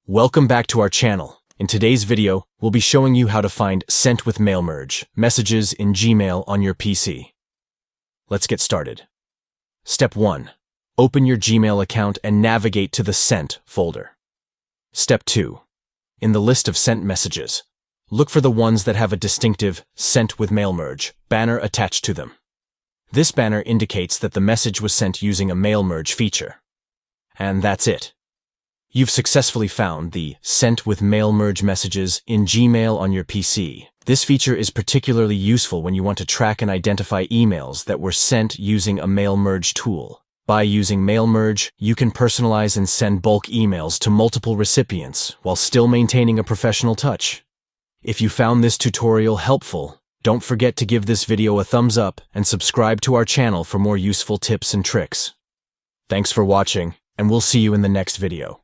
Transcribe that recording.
Welcome back to our channel. In today's video, we'll be showing you how to find Sent with Mail Merge messages in Gmail on your PC. Let's get started. Step 1. Open your Gmail account and navigate to the Sent folder. Step 2. In the list of sent messages, look for the ones that have a distinctive Sent with Mail Merge banner attached to them. This banner indicates that the message was sent using a mail merge feature. And that's it. You've successfully found the Sent with Mail Merge messages in Gmail on your PC. This feature is particularly useful when you want to track and identify emails that were sent using a mail merge tool. By using mail merge, you can personalize and send bulk emails to multiple recipients while still maintaining a professional touch. If you found this tutorial helpful, don't forget to give this video a thumbs up and subscribe to our channel for more useful tips and tricks. Thanks for watching, and we'll see you in the next video.